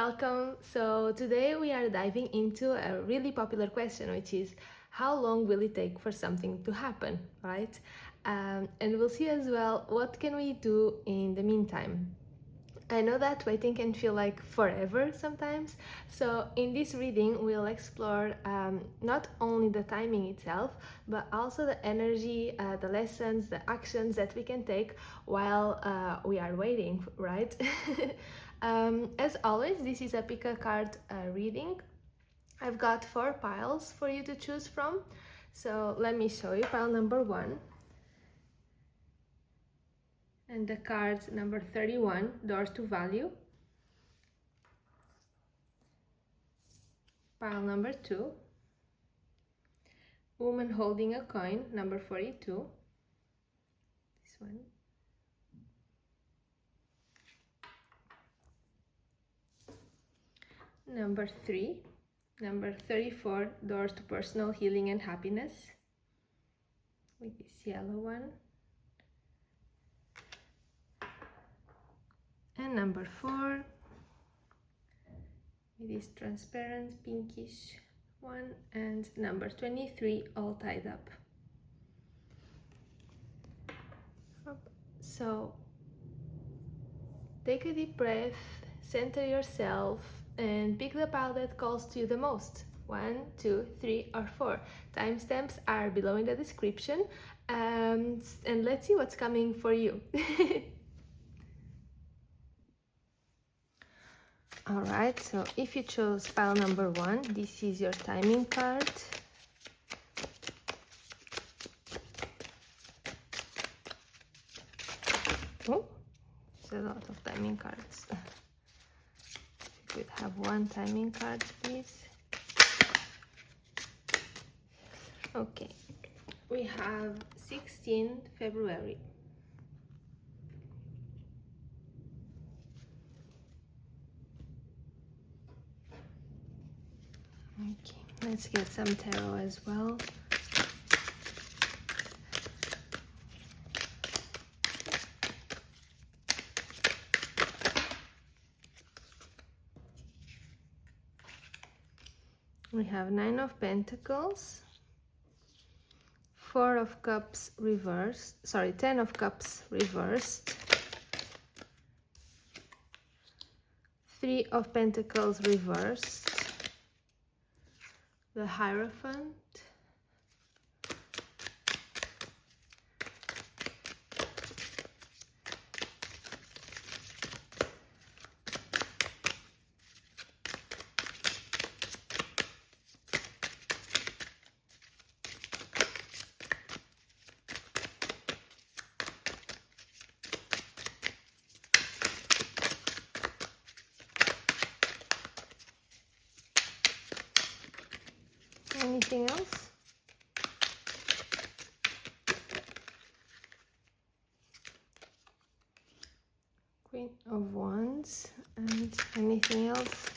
welcome. So today we are diving into a really popular question, which is how long will it take for something to happen, right? And we'll see as well what can we do in the meantime. I know that waiting can feel like forever sometimes, so in this reading we'll explore not only the timing itself, but also the energy, the lessons, the actions that we can take while we are waiting, right? As always, this is a pick a card reading. I've got 4 piles for you to choose from, so let me show you pile number 1. And the card number 31, Door to Value. Pile number 2, Woman Holding a Coin, number 42. This one. Number 3, number 34, Doors to Personal Healing and Happiness, with this yellow one. And number 4, with this transparent pinkish one, and number 23, All Tied Up. So take a deep breath, center yourself, and pick the pile that calls to you the most. 1, 2, 3, or 4. Timestamps are below in the description, and let's see what's coming for you. Alright, so if you chose pile number 1, this is your timing card. Oh, there's a lot of timing cards. If you could have one timing card, please. Okay, we have 16 February. Okay, let's get some tarot as well. We have 9 of Pentacles, 4 of Cups reversed, 10 of Cups reversed, 3 of Pentacles reversed, the Hierophant, anything else? Queen of Wands, and anything else?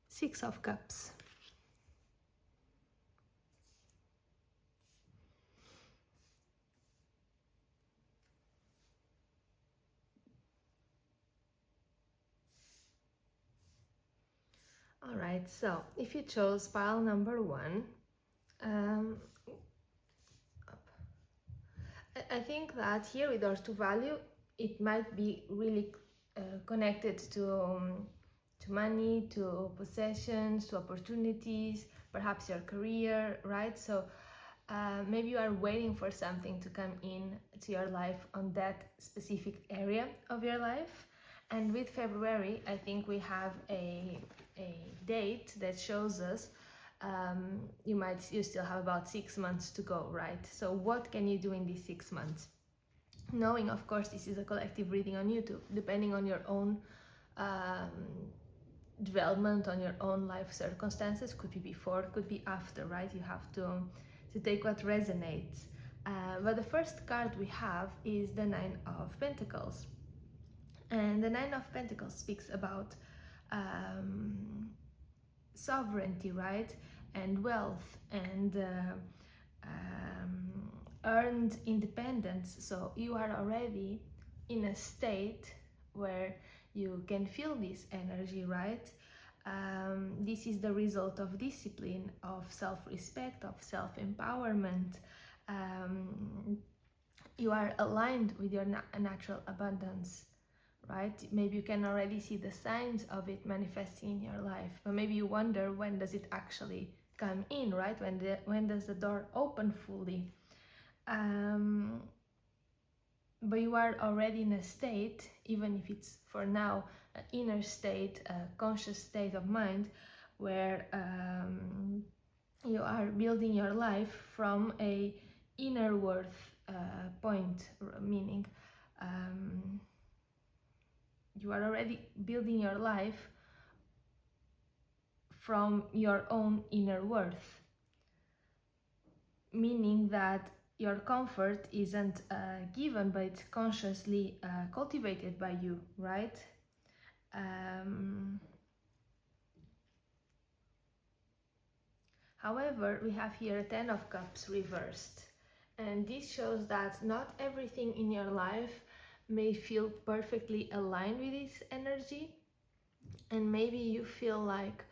Six of Cups. Alright, so if you chose pile number 1, I think that here with Doors to Value, it might be really connected to money, to possessions, to opportunities, perhaps your career, right? So maybe you are waiting for something to come in to your life on that specific area of your life. And with February, I think we have a date that shows us you still have about 6 months to go, right? So what can you do in these 6 months? Knowing, of course, this is a collective reading on YouTube, depending on your own development, on your own life circumstances, could be before, could be after, right? You have to take what resonates. But the first card we have is the 9 of Pentacles. And the 9 of Pentacles speaks about sovereignty, right? And wealth and earned independence. So you are already in a state where you can feel this energy, right? This is the result of discipline, of self-respect, of self-empowerment. You are aligned with your natural abundance, right? Maybe you can already see the signs of it manifesting in your life, but maybe you wonder, when does it actually come in, right? When does the door open fully? But you are already in a state, even if it's for now an inner state, a conscious state of mind, where you are building your life from a inner worth point, meaning you are already building your life from your own inner worth, meaning that your comfort isn't given, but it's consciously cultivated by you, right? However, we have here a Ten of Cups reversed, and this shows that not everything in your life may feel perfectly aligned with this energy, and maybe you feel like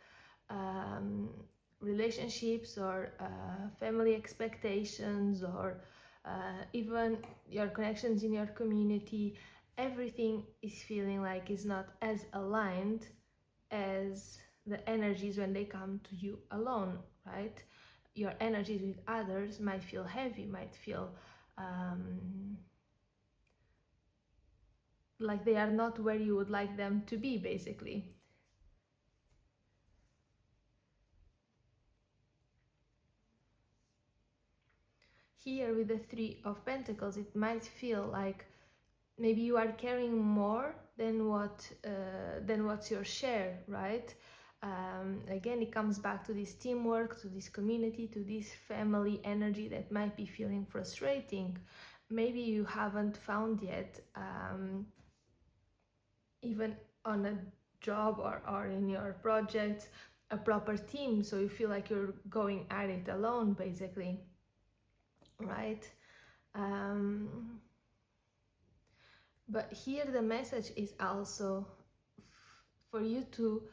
relationships or family expectations, or even your connections in your community, everything is feeling like is not as aligned as the energies when they come to you alone, right? Your energies with others might feel heavy, might feel like they are not where you would like them to be, basically. Here with the Three of Pentacles, it might feel like maybe you are carrying more than what's your share, right? Again, it comes back to this teamwork, to this community, to this family energy that might be feeling frustrating. Maybe you haven't found yet, even on a job or in your project, a proper team, so you feel like you're going at it alone, basically, right? But here the message is also for you to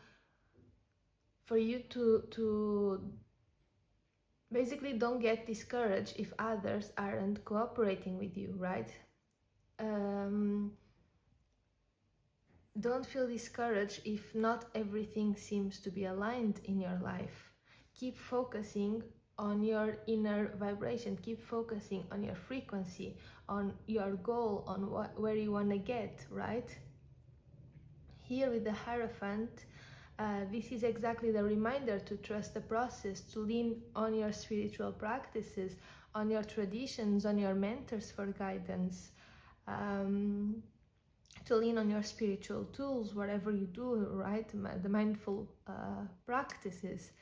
basically don't get discouraged if others aren't cooperating with you, right? Don't feel discouraged if not everything seems to be aligned in your life. Keep focusing on your inner vibration, keep focusing on your frequency, on your goal, on where you want to get, right? Here with the Hierophant, this is exactly the reminder to trust the process, to lean on your spiritual practices, on your traditions, on your mentors for guidance, to lean on your spiritual tools, whatever you do, right? The mindful practices.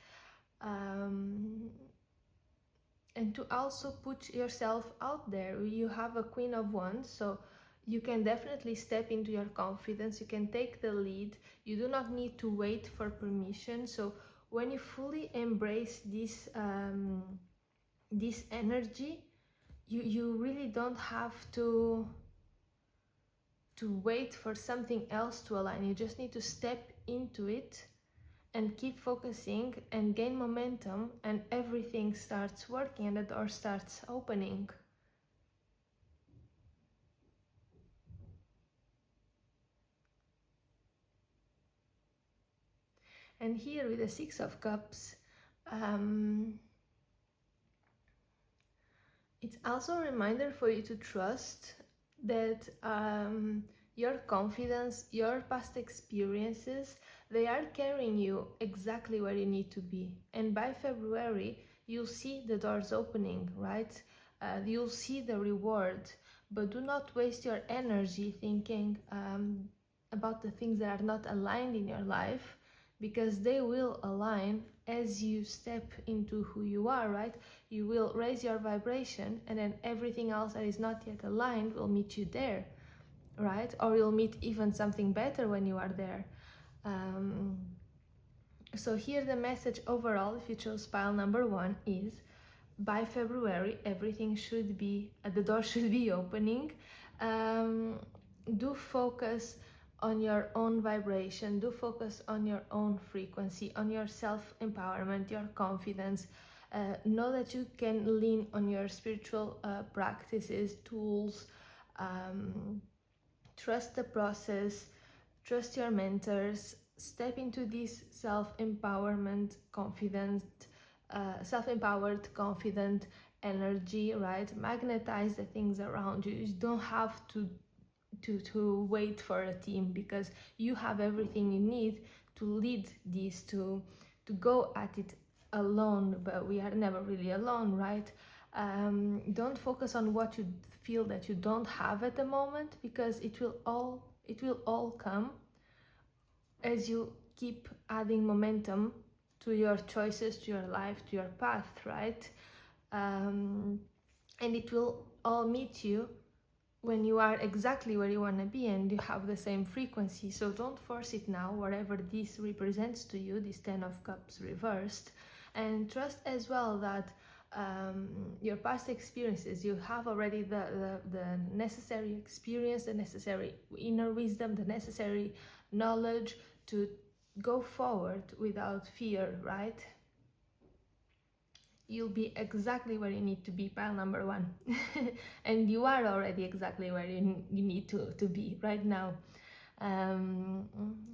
And to also put yourself out there. You have a Queen of Wands, so you can definitely step into your confidence, you can take the lead, you do not need to wait for permission. So when you fully embrace this this energy, you really don't have to wait for something else to align. You just need to step into it and keep focusing and gain momentum, and everything starts working and the door starts opening. And here with the Six of Cups, it's also a reminder for you to trust that your confidence, your past experiences, they are carrying you exactly where you need to be. And by February, you'll see the doors opening, right? You'll see the reward. But do not waste your energy thinking about the things that are not aligned in your life, because they will align as you step into who you are, right? You will raise your vibration, and then everything else that is not yet aligned will meet you there, right? Or you'll meet even something better when you are there. So here the message overall, if you chose pile number 1, is by February, everything should be, the door should be opening. Do focus on your own vibration, do focus on your own frequency, on your self-empowerment, your confidence. Know that you can lean on your spiritual practices, tools. Trust the process, trust your mentors, step into this self-empowerment, self-empowered, confident energy, right? Magnetize the things around you. You don't have to wait for a team, because you have everything you need to lead these, to go at it alone, but we are never really alone, right? Don't focus on what you feel that you don't have at the moment, because it will all come as you keep adding momentum to your choices, to your life, to your path, right? And it will all meet you when you are exactly where you want to be and you have the same frequency. So don't force it now, whatever this represents to you, this 10 of Cups reversed. And trust as well that your past experiences, you have already the necessary experience, the necessary inner wisdom, the necessary knowledge to go forward without fear, right? You'll be exactly where you need to be, pile number 1. And you are already exactly where you need to be right now.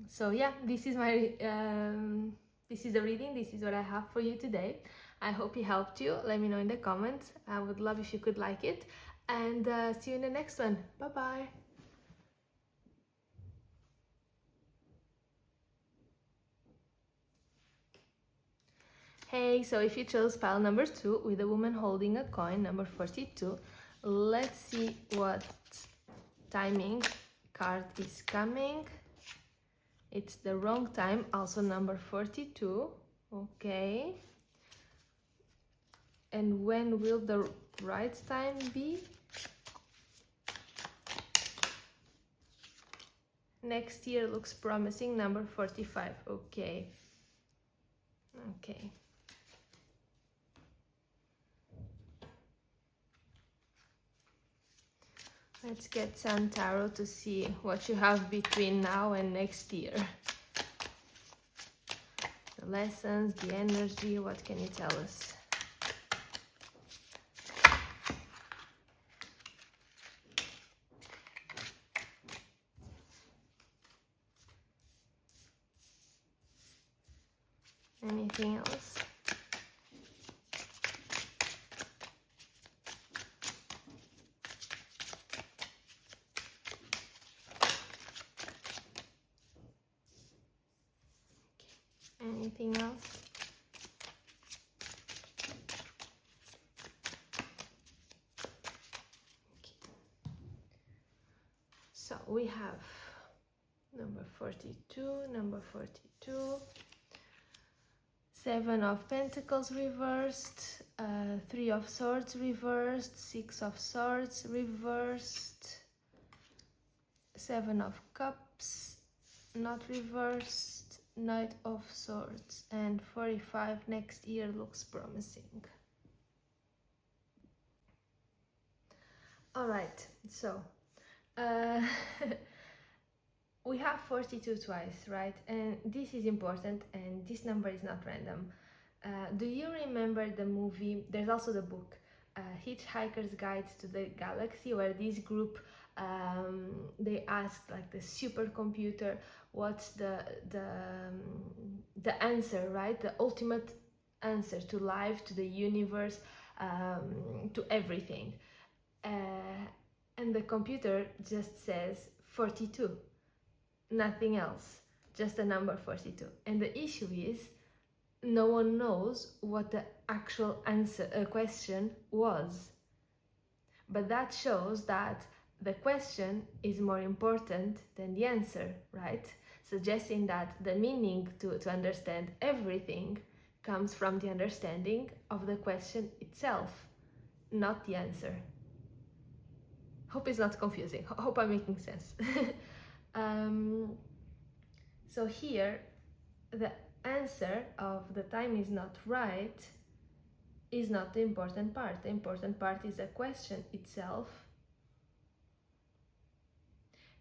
So yeah, this is my this is the reading. This is what I have for you today. I hope it helped you. Let me know in the comments. I would love if you could like it, and see you in the next one. Bye bye. Hey, so if you chose pile number 2 with a woman holding a coin, number 42, let's see what timing card is coming. It's the wrong time, also number 42. Okay. And when will the right time be? Next year looks promising, number 45. Okay. Okay. Let's get some tarot to see what you have between now and next year. The lessons, the energy, what can you tell us? Anything else? Anything else? Okay. So we have number 42, number 42, 7 of Pentacles reversed, 3 of Swords reversed, 6 of Swords reversed, 7 of Cups not reversed, Knight of Swords, and 45 next year looks promising. All right, so we have 42 twice, right? And this is important, and this number is not random. Do you remember the movie? There's also the book, Hitchhiker's Guide to the Galaxy, where this group they asked like the supercomputer what's the answer, right? The ultimate answer to life, to the universe, to everything. And the computer just says 42, nothing else, just the number 42. And the issue is no one knows what the actual answer question was. But that shows that the question is more important than the answer, right? Suggesting that the meaning to understand everything comes from the understanding of the question itself, not the answer. Hope it's not confusing. Hope I'm making sense. So here, the answer of the time is not right is not the important part. The important part is the question itself.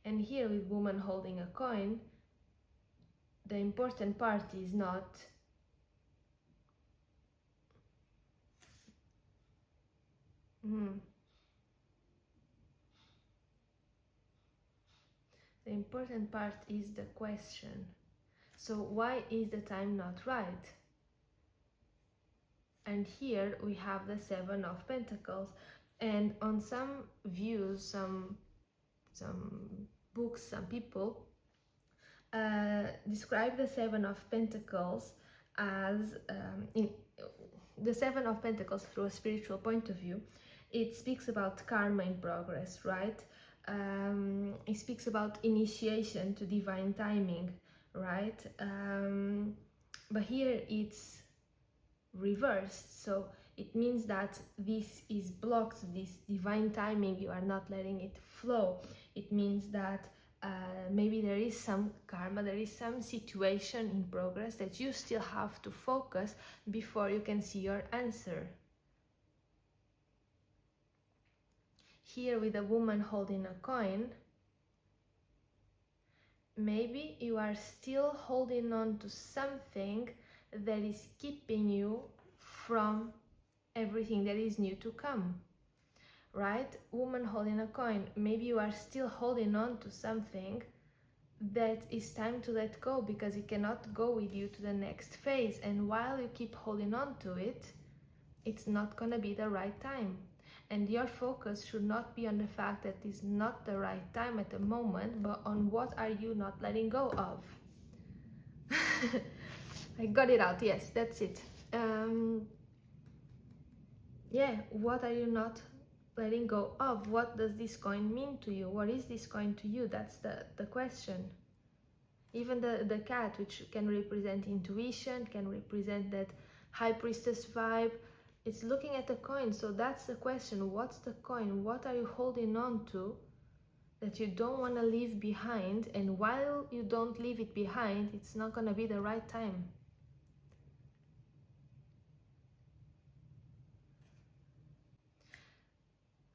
And here with woman holding a coin, the important part is not the important part is the question. So why is the time not right? And here we have the Seven of Pentacles. And on some views, some books, some people describe the Seven of Pentacles as in the Seven of Pentacles through a spiritual point of view. It speaks about karma in progress, right? It speaks about initiation to divine timing, right? But here it's reversed, so it means that this is blocked, this divine timing, you are not letting it flow. It means that maybe there is some karma, there is some situation in progress that you still have to focus before you can see your answer. Here with a woman holding a coin, maybe you are still holding on to something that is keeping you from everything that is new to come, right? Woman holding a coin, maybe you are still holding on to something that is time to let go because it cannot go with you to the next phase, and while you keep holding on to it, it's not gonna be the right time. And your focus should not be on the fact that it's not the right time at the moment, but on what are you not letting go of. I got it out, yes, that's it. Yeah, what are you not letting go of? What does this coin mean to you? What is this coin to you? That's the question. Even the cat, which can represent intuition, can represent that high priestess vibe, it's looking at the coin. So that's the question. What's the coin? What are you holding on to that you don't want to leave behind? And while you don't leave it behind, it's not going to be the right time.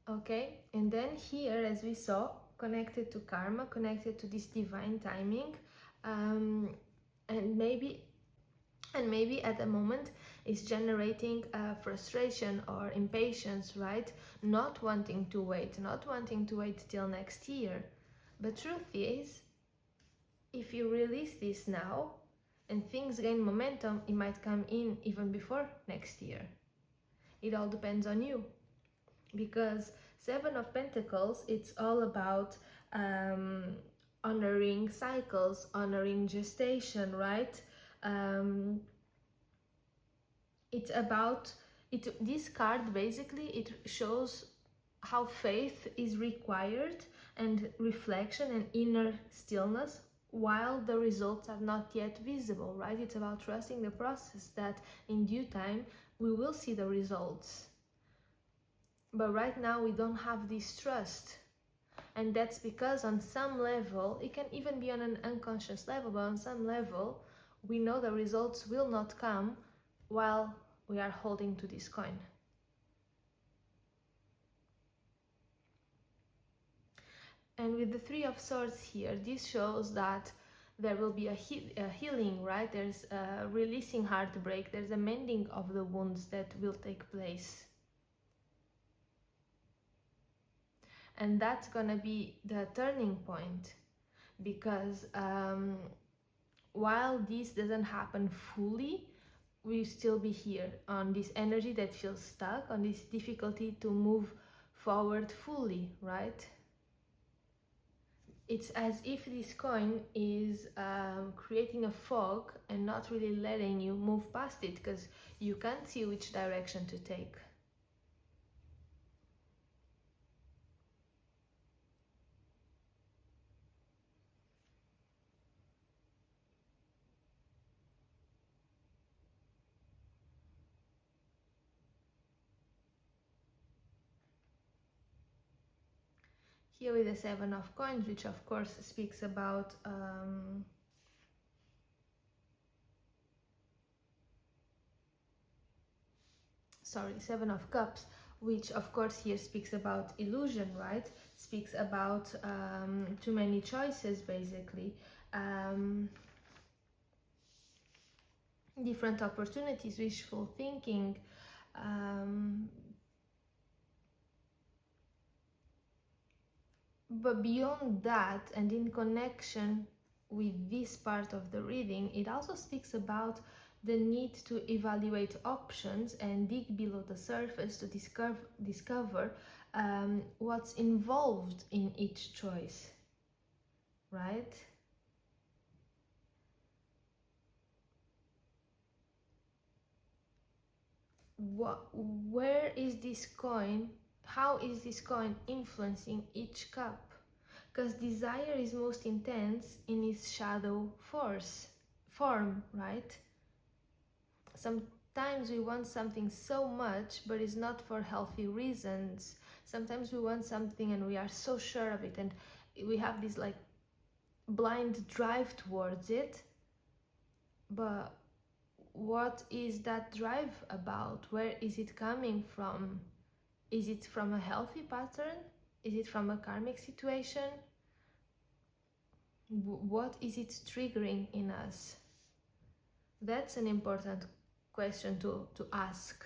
Okay, and then here, as we saw, connected to karma, connected to this divine timing, and maybe at the moment is generating frustration or impatience, right? Not wanting to wait till next year. But truth is, if you release this now and things gain momentum, it might come in even before next year. It all depends on you, because Seven of Pentacles, it's all about honoring cycles, honoring gestation, right? It's about it. This card basically, it shows how faith is required and reflection and inner stillness while the results are not yet visible, right? It's about trusting the process, that in due time we will see the results. But right now we don't have this trust. And that's because on some level, it can even be on an unconscious level, but on some level, we know the results will not come while we are holding to this coin. And with the Three of Swords here, this shows that there will be a healing, right? There's a releasing heartbreak, there's a mending of the wounds that will take place. And that's gonna be the turning point, because while this doesn't happen fully, we still be here on this energy that feels stuck, on this difficulty to move forward fully, right? It's as if this coin is creating a fog and not really letting you move past it, because you can't see which direction to take. Here with the Seven of Coins, which of course speaks about Seven of Cups, which of course here speaks about illusion, right? Speaks about too many choices, basically. Different opportunities, wishful thinking, but beyond that, and in connection with this part of the reading, it also speaks about the need to evaluate options and dig below the surface to discover what's involved in each choice, right? Where is this coin? How is this coin influencing each cup? Because desire is most intense in its shadow form, right? Sometimes we want something so much, but it's not for healthy reasons. Sometimes we want something and we are so sure of it, and we have this like blind drive towards it. But what is that drive about? Where is it coming from? Is it from a healthy pattern? Is it from a karmic situation? What is it triggering in us? That's an important question to ask.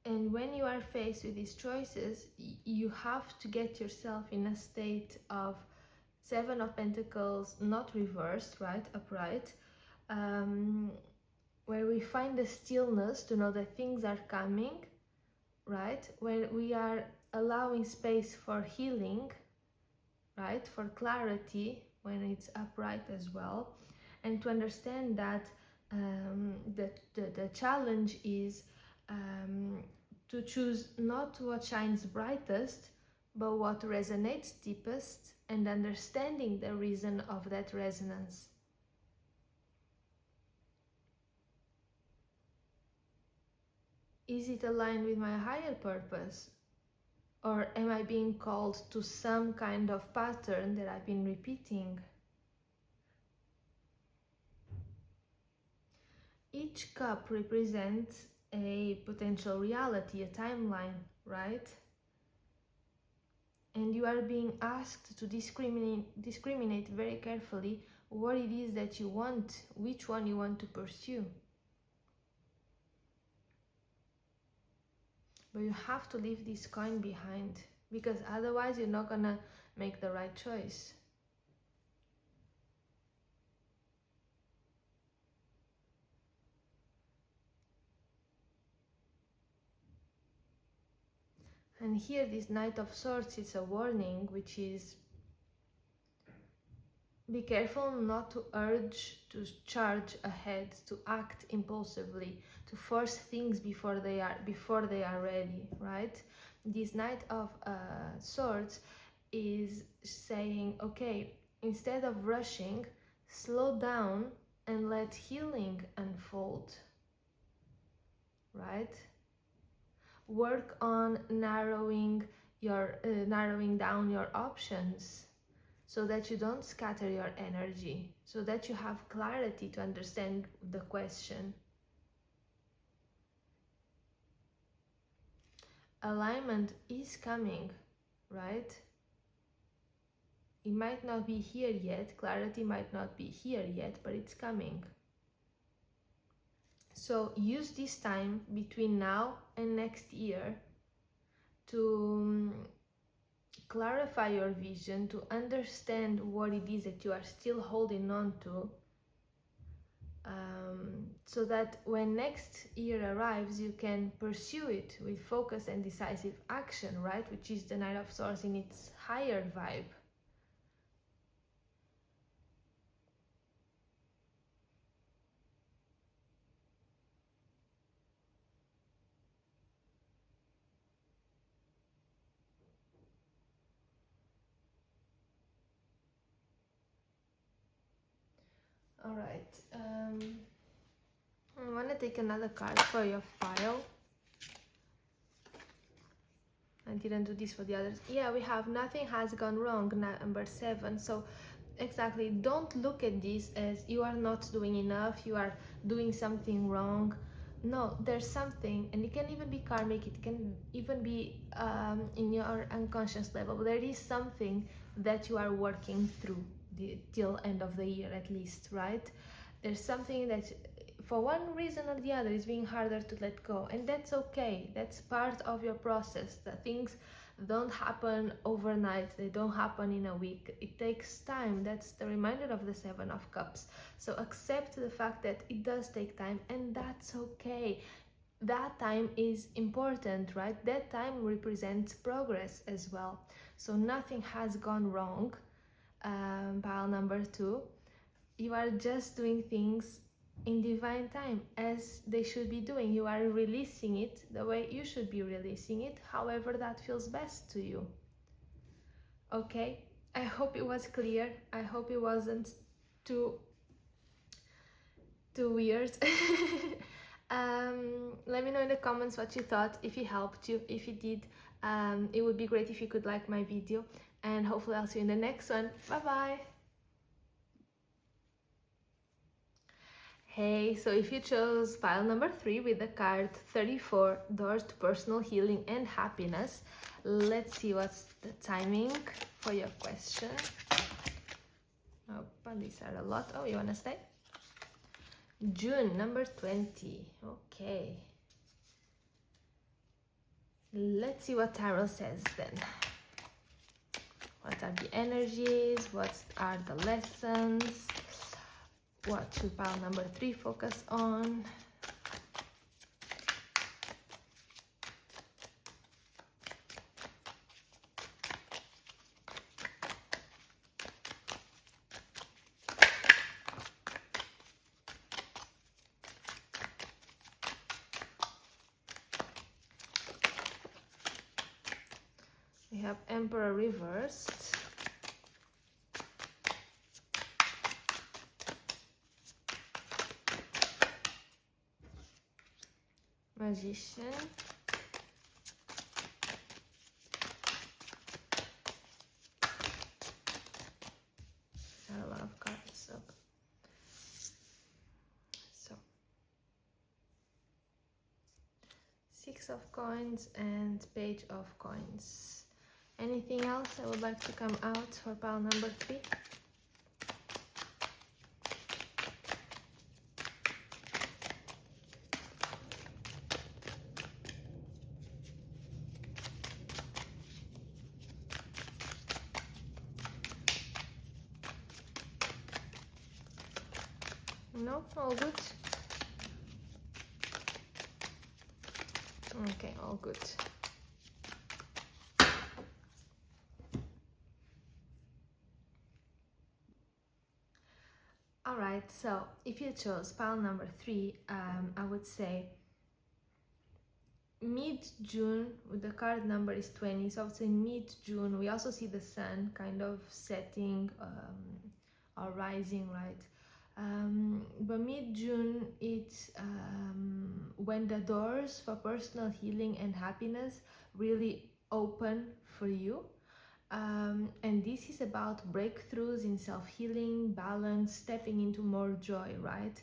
And when you are faced with these choices, you have to get yourself in a state of Seven of Pentacles, not reversed, right, upright, where we find the stillness to know that things are coming, right, where we are allowing space for healing, right, for clarity when it's upright as well, and to understand that the challenge is to choose not what shines brightest, but what resonates deepest, and understanding the reason of that resonance. Is it aligned with my higher purpose? Or am I being called to some kind of pattern that I've been repeating? Each cup represents a potential reality, a timeline, right? And you are being asked to discriminate very carefully what it is that you want, which one you want to pursue. But you have to leave this coin behind, because otherwise you're not gonna make the right choice. And here this Knight of Swords is a warning, which is be careful not to urge to charge ahead, to act impulsively, to force things before they are ready, right? This Knight of Swords is saying, okay, instead of rushing, slow down and let healing unfold, right? Work on narrowing down your options, so that you don't scatter your energy, so that you have clarity to understand the question. Alignment is coming, right? It might not be here yet, clarity might not be here yet, but it's coming. So use this time between now and next year to clarify your vision, to understand what it is that you are still holding on to, so that when next year arrives, you can pursue it with focus and decisive action, right? Which is the Knight of Swords in its higher vibe. All right. I want to take another card for your pile. I didn't do this for the others. Yeah, we have nothing has gone wrong, number 7. So Exactly. Don't look at this as you are not doing enough, you are doing something wrong. No, there's something, and it can even be karmic, it can even be in your unconscious level. There is something that you are working through till end of the year at least, right? There's something that for one reason or the other is being harder to let go, and that's okay. That's part of your process. The things don't happen overnight, they don't happen in a week, it takes time. That's the reminder of the Seven of Cups. So accept the fact that it does take time, and that's okay. That time is important, right? That time represents progress as well. So nothing has gone wrong. Pile number 2, you are just doing things in divine time as they should be doing. You are releasing it the way you should be releasing it, however that feels best to you. Okay, I hope it was clear. I hope it wasn't too weird. Let me know in the comments what you thought, if it helped you. If it did, it would be great if you could like my video, and hopefully I'll see you in the next one. Bye bye. Hey, so if you chose pile number 3 with the card 34, Doors to Personal Healing and Happiness, let's see what's the timing for your question. Oh, these are a lot. Oh, you want to stay? June, number 20. Okay. Let's see what Tarot says then. What are the energies? What are the lessons? What should pile number 3 focus on? We have Emperor reversed. Magician. Not a lot of cards, so Six of Coins and Page of Coins. Anything else I would like to come out for pile number 3? No, all good. Okay, all good. All right, so if you chose pile number 3, I would say mid-June, the card number is 20, so I would say mid-June. We also see the sun kind of setting or rising, right? But mid-June, it's when the doors for personal healing and happiness really open for you. And this is about breakthroughs in self-healing, balance, stepping into more joy, right?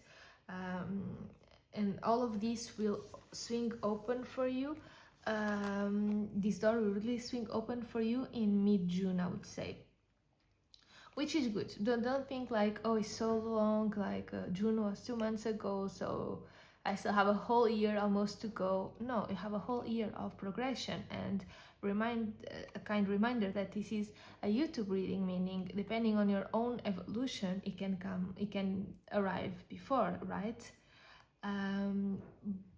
And all of this will swing open for you. This door will really swing open for you in mid-June, I would say. Which is good. Don't think like, oh, it's so long, like June was 2 months ago, so I still have a whole year almost to go. No, you have a whole year of progression, and a kind reminder that this is a YouTube reading, meaning depending on your own evolution, it can arrive before, right?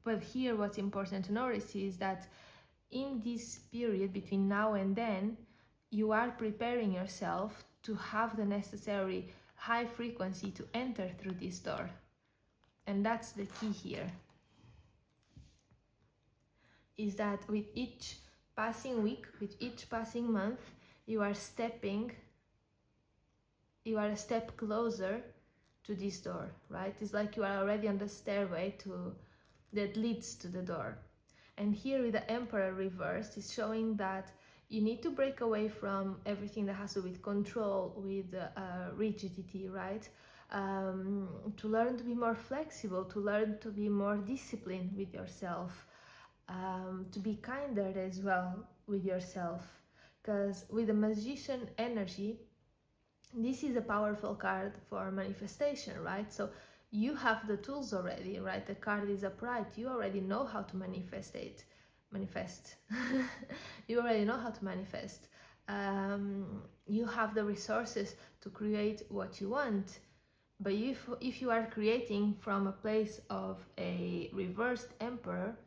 But here what's important to notice is that in this period between now and then, you are preparing yourself to have the necessary high frequency to enter through this door. And that's the key here, is that with each passing week, with each passing month, you are a step closer to this door, right? It's like you are already on the stairway that leads to the door. And here with the Emperor reversed, is showing that You need to break away from everything that has to do with control, with rigidity, right? To learn to be more flexible, to learn to be more disciplined with yourself, to be kinder as well with yourself. Because with the magician energy, this is a powerful card for manifestation, right? So you have the tools already, right? The card is upright. You already know how to manifest. You already know how to manifest. You have the resources to create what you want. But if you are creating from a place of a reversed emperor,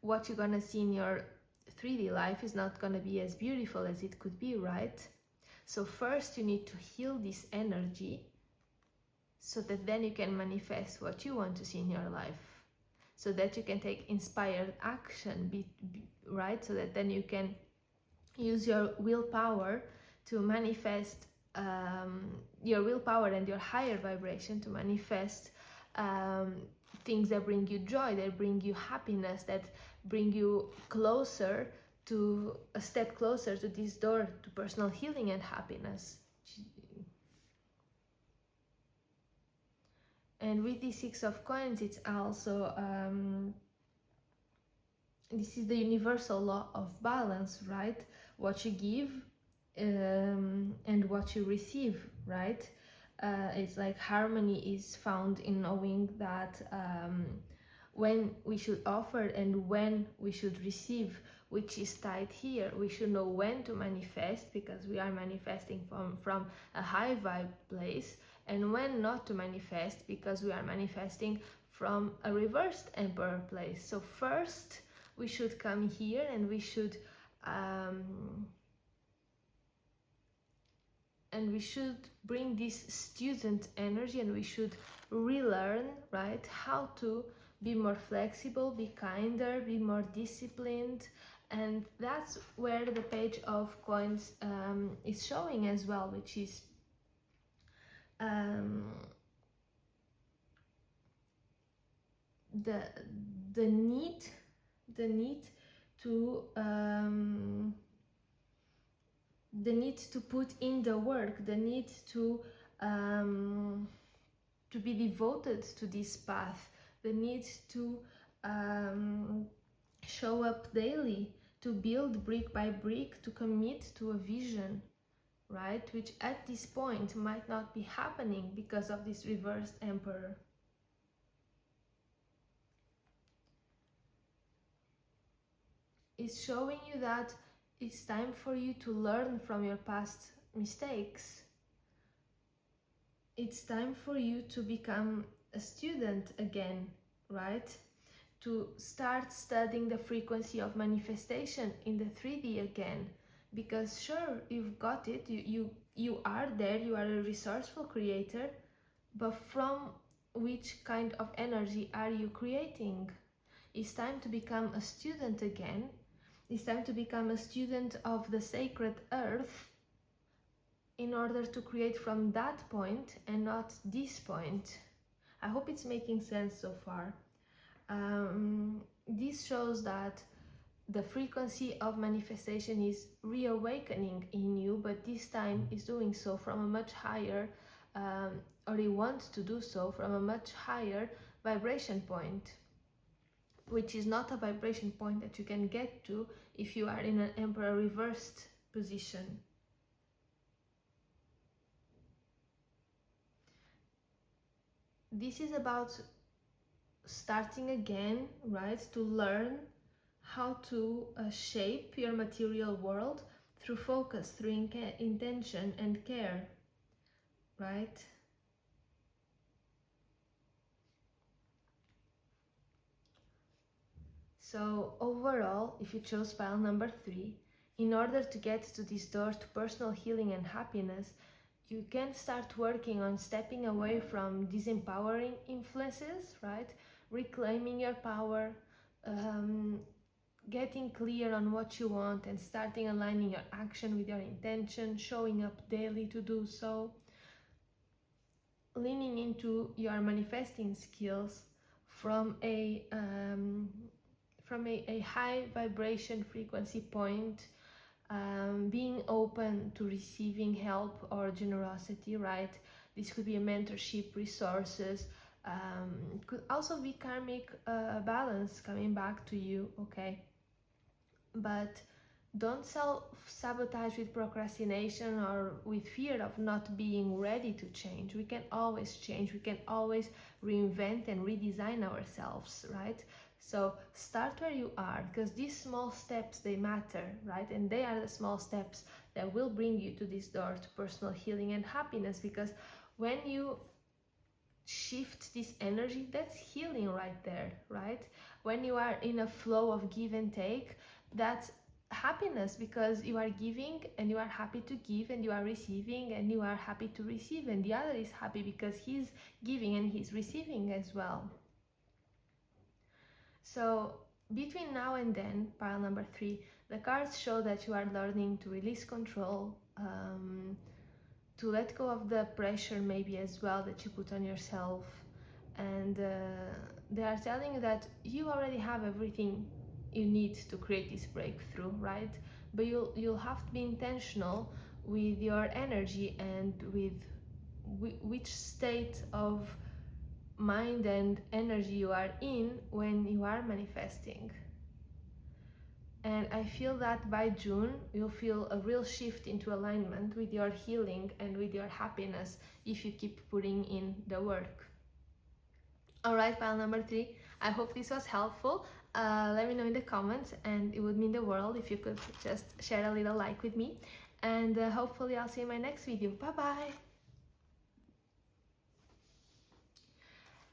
what you're gonna see in your 3D life is not gonna be as beautiful as it could be, right? So first you need to heal this energy so that then you can manifest what you want to see in your life, so that you can take inspired action, right? So that then you can use your willpower to manifest, your willpower and your higher vibration to manifest things that bring you joy, that bring you happiness, that bring you closer to a step closer to this door to personal healing and happiness. And with the Six of Coins, it's also this is the universal law of balance, right? What you give and what you receive, right? It's like harmony is found in knowing that when we should offer and when we should receive, which is tied here. We should know when to manifest, because we are manifesting from a high vibe place, and when not to manifest, because we are manifesting from a reversed emperor place. So first we should come here and we should bring this student energy, and we should relearn, right, how to be more flexible, be kinder, be more disciplined. And that's where the Page of Coins is showing as well, which is the need to put in the work, the need to be devoted to this path, the need to show up daily, to build brick by brick, to commit to a vision, right? Which at this point might not be happening because of this reversed emperor. It's showing you that it's time for you to learn from your past mistakes. It's time for you to become a student again, right? To start studying the frequency of manifestation in the 3D again. Because sure, you've got it, you are there, you are a resourceful creator, but from which kind of energy are you creating? It's time to become a student again. It's time to become a student of the sacred earth in order to create from that point and not this point. I hope it's making sense so far. This shows that the frequency of manifestation is reawakening in you, but this time is doing so from a much higher, or you want to do so from a much higher vibration point, which is not a vibration point that you can get to if you are in an emperor reversed position. This is about starting again, right? To learn how to shape your material world through focus, through intention and care, right? So overall, if you chose pile number 3, in order to get to this door to personal healing and happiness, you can start working on stepping away from disempowering influences, right? Reclaiming your power, getting clear on what you want and starting aligning your action with your intention, showing up daily to do so, leaning into your manifesting skills from a high vibration frequency point, being open to receiving help or generosity, right? This could be a mentorship, resources, could also be karmic balance coming back to you, okay? But don't self-sabotage with procrastination or with fear of not being ready to change. We can always change, we can always reinvent and redesign ourselves, right? So start where you are, because these small steps, they matter, right? And they are the small steps that will bring you to this door to personal healing and happiness, because when you shift this energy, that's healing right there, right? When you are in a flow of give and take, that's happiness, because you are giving and you are happy to give, and you are receiving and you are happy to receive, and the other is happy because he's giving and he's receiving as well. So between now and then, pile number 3, the cards show that you are learning to release control, to let go of the pressure maybe as well that you put on yourself, and they are telling you that you already have everything you need to create this breakthrough, right? But you'll have to be intentional with your energy and with which state of mind and energy you are in when you are manifesting. And I feel that by June, you'll feel a real shift into alignment with your healing and with your happiness if you keep putting in the work. All right, pile number 3, I hope this was helpful. Let me know in the comments, and it would mean the world if you could just share a little like with me. And hopefully I'll see you in my next video. Bye-bye.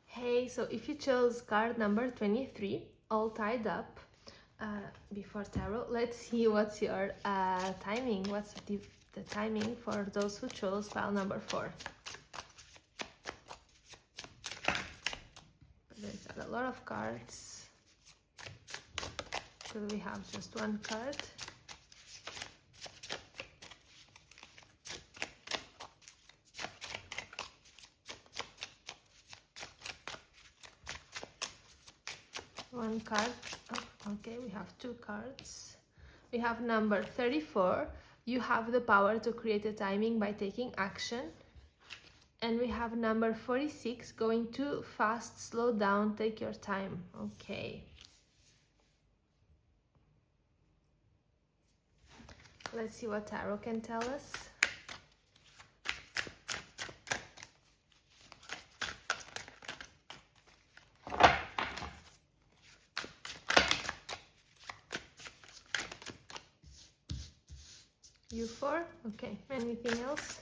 Hey, so if you chose card number 23, all tied up, before tarot, let's see what's your timing. What's the timing for those who chose pile number 4. There's a lot of cards, because we have just one card. One card. Oh, okay, we have 2 cards. We have number 34. You have the power to create a timing by taking action. And we have number 46. Going too fast, slow down, take your time. Okay. Let's see what tarot can tell us. You 4? Okay. Anything else?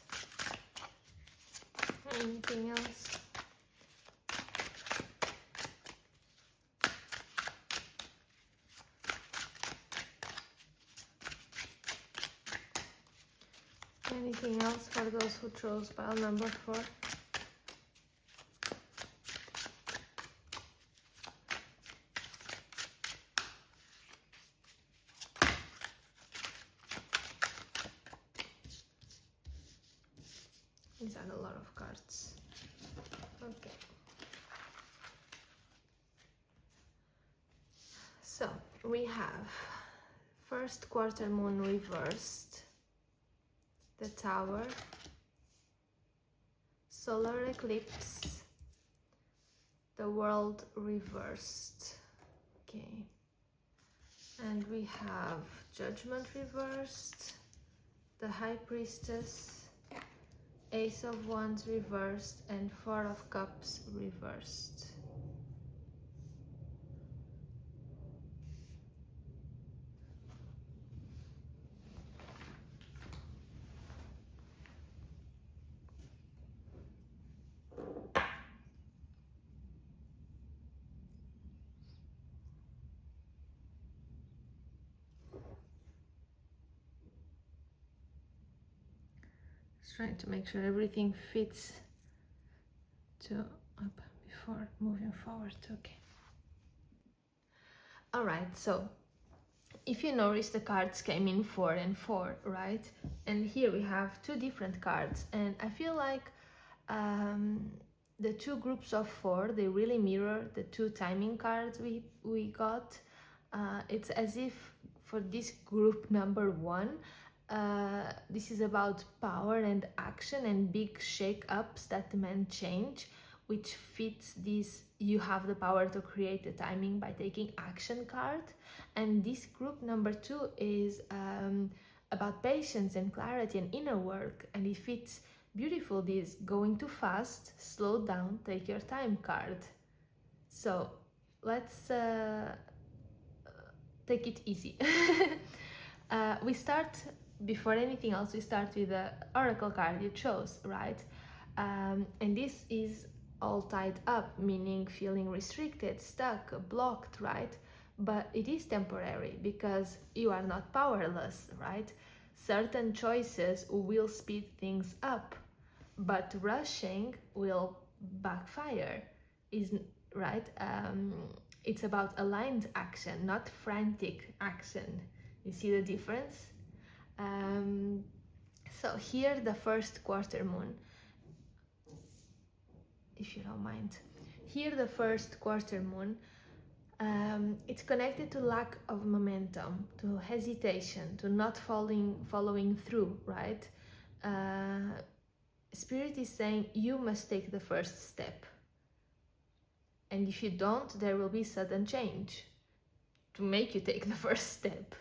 Anything else? Anything else for those who chose pile number 4? These are a lot of cards. Okay. So we have first quarter moon reversed, the Tower, solar eclipse, the World reversed. Okay. And we have Judgment reversed, the High Priestess, Ace of Wands reversed, and Four of Cups reversed. Just trying to make sure everything fits to up before moving forward. Okay. All right, so if you notice, the cards came in 4 and 4, right? And here we have 2 different cards, and I feel like the 2 groups of 4, they really mirror the 2 timing cards we got. It's as if for this group number 1, this is about power and action and big shake-ups that demand change, which fits this you have the power to create the timing by taking action card. And this group number 2 is about patience and clarity and inner work, and it fits beautiful this going too fast, slow down, take your time card. So let's take it easy. We start, before anything else, we start with the oracle card you chose, right? And this is all tied up, meaning feeling restricted, stuck, blocked, right? But it is temporary because you are not powerless, right? Certain choices will speed things up, but rushing will backfire, isn't right? It's about aligned action, not frantic action. You see the difference? So here the first quarter moon, if you don't mind. Here the first quarter moon, it's connected to lack of momentum, to hesitation, to not following through, right? Spirit is saying you must take the first step. And if you don't, there will be sudden change to make you take the first step,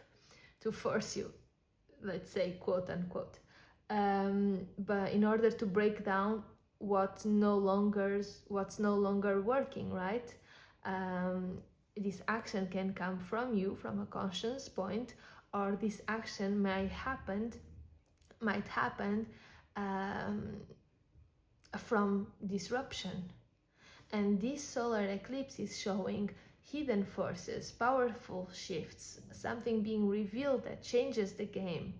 to force you, let's say, quote unquote. But in order to break down what's no longer working, right? This action can come from you, from a conscious point, or this action might happen from disruption. And this solar eclipse is showing hidden forces, powerful shifts, something being revealed that changes the game,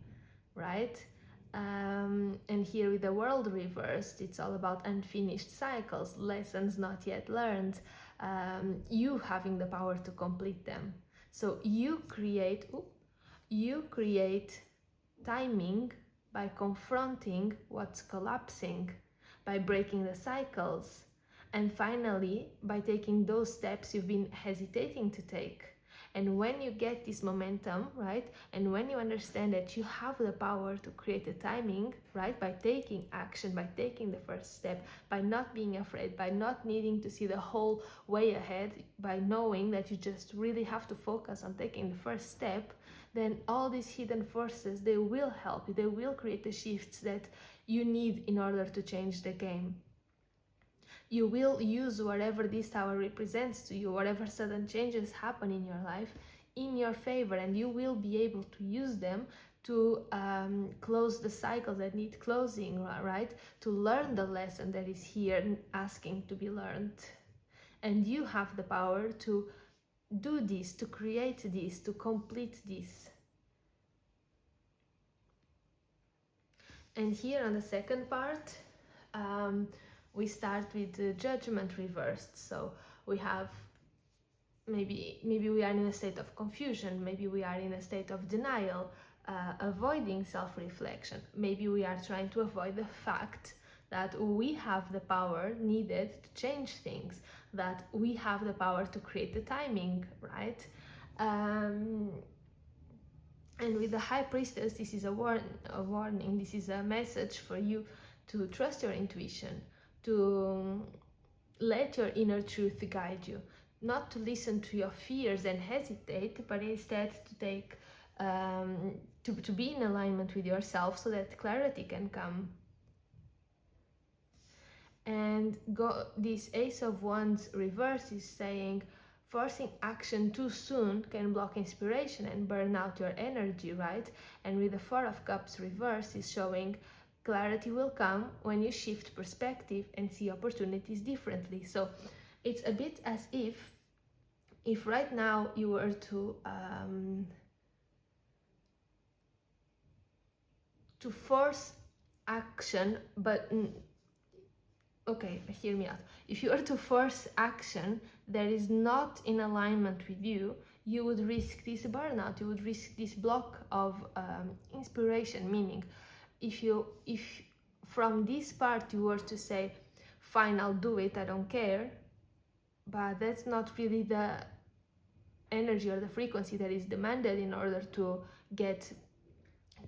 right? And here with the world reversed, it's all about unfinished cycles, lessons not yet learned, you having the power to complete them. So you create timing by confronting what's collapsing, by breaking the cycles, and finally by taking those steps you've been hesitating to take. And when you get this momentum, right, and when you understand that you have the power to create a timing, right, by taking action, by taking the first step, by not being afraid, by not needing to see the whole way ahead, by knowing that you just really have to focus on taking the first step, then all these hidden forces, they will help you, they will create the shifts that you need in order to change the game. You will use whatever this tower represents to you, whatever sudden changes happen in your life, in your favor, and you will be able to use them to close the cycles that need closing, right? To learn the lesson that is here asking to be learned. And you have the power to do this, to create this, to complete this. And here on the second part, we start with the judgment reversed. So we have maybe we are in a state of confusion, maybe we are in a state of denial, avoiding self-reflection. Maybe we are trying to avoid the fact that we have the power needed to change things, that we have the power to create the timing, right? And with the High Priestess, this is a warning, this is a message for you to trust your intuition, to let your inner truth guide you, not to listen to your fears and hesitate, but instead to take to be in alignment with yourself so that clarity can come. And this Ace of Wands reverse is saying forcing action too soon can block inspiration and burn out your energy, right? And with the Four of Cups reverse is showing clarity will come when you shift perspective and see opportunities differently. So it's a bit as if right now you were to force action, but okay, hear me out. If you were to force action that is not in alignment with you, you would risk this burnout, you would risk this block of inspiration. Meaning, if from this part you were to say, fine, I'll do it, I don't care, but that's not really energy or the frequency that is demanded in order to get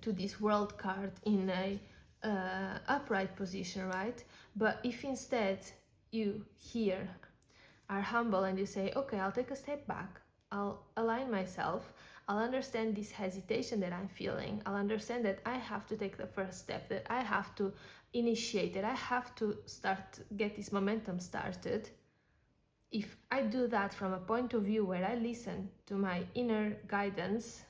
to this world card in a upright position, right? But if instead you here are humble and you say, okay, I'll take a step back, I'll align myself, I'll understand this hesitation that I'm feeling, I'll understand that I have to take the first step, that I have to initiate, that I have to get this momentum started. If I do that from a point of view where I listen to my inner guidance,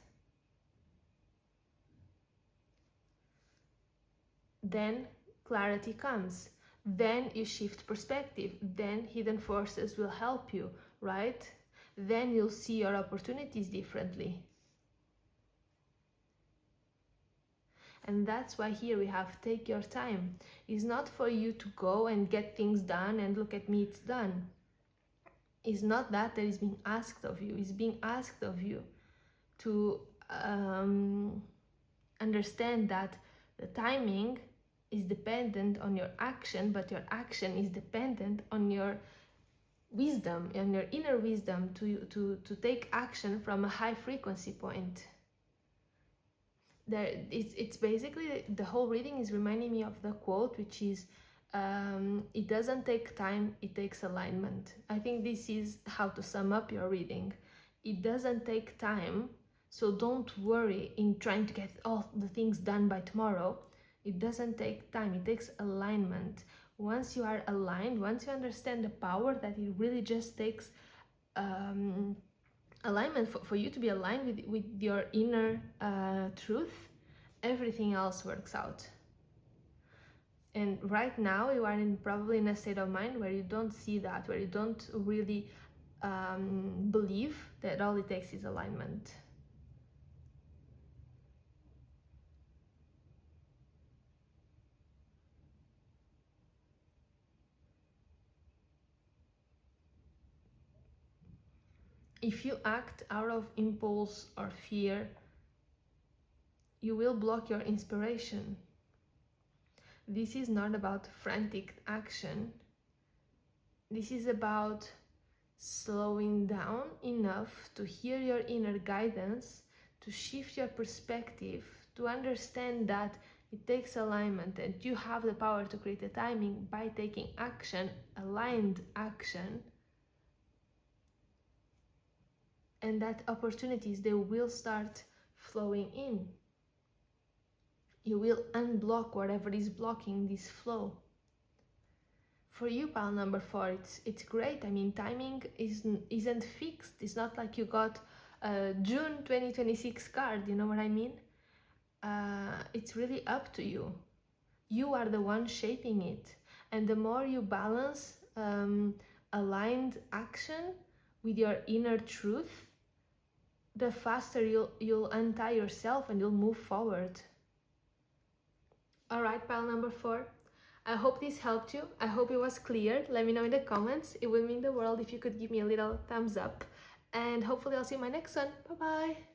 then clarity comes. Then you shift perspective. Then hidden forces will help you, right? Then you'll see your opportunities differently. And that's why here we have take your time. It's not for you to go and get things done and look at me, it's done. It's not that is being asked of you. It's being asked of you to understand that the timing is dependent on your action, but your action is dependent on your wisdom and your inner wisdom to take action from a high frequency point. It's basically, the whole reading is reminding me of the quote, which is it doesn't take time, it takes alignment. I think this is how to sum up your reading. It doesn't take time, so don't worry in trying to get all the things done by tomorrow. It doesn't take time, it takes alignment. Once you are aligned, once you understand the power that it really just takes alignment for you to be aligned with your inner truth, everything else works out. And right now you are probably in a state of mind where you don't see that, where you don't really believe that all it takes is alignment. If you act out of impulse or fear, you will block your inspiration. This is not about frantic action. This is about slowing down enough to hear your inner guidance, to shift your perspective, to understand that it takes alignment and you have the power to create a timing by taking action, aligned action, and that opportunities, they will start flowing in. You will unblock whatever is blocking this flow. For you, pile number 4, it's great. I mean, timing isn't fixed. It's not like you got a June 2026 card, you know what I mean? It's really up to you. You are the one shaping it. And the more you balance aligned action with your inner truth, the faster you'll untie yourself and you'll move forward. All right, pile number 4. I hope this helped you. I hope it was clear. Let me know in the comments. It would mean the world if you could give me a little thumbs up. And hopefully I'll see you in my next one. Bye-bye.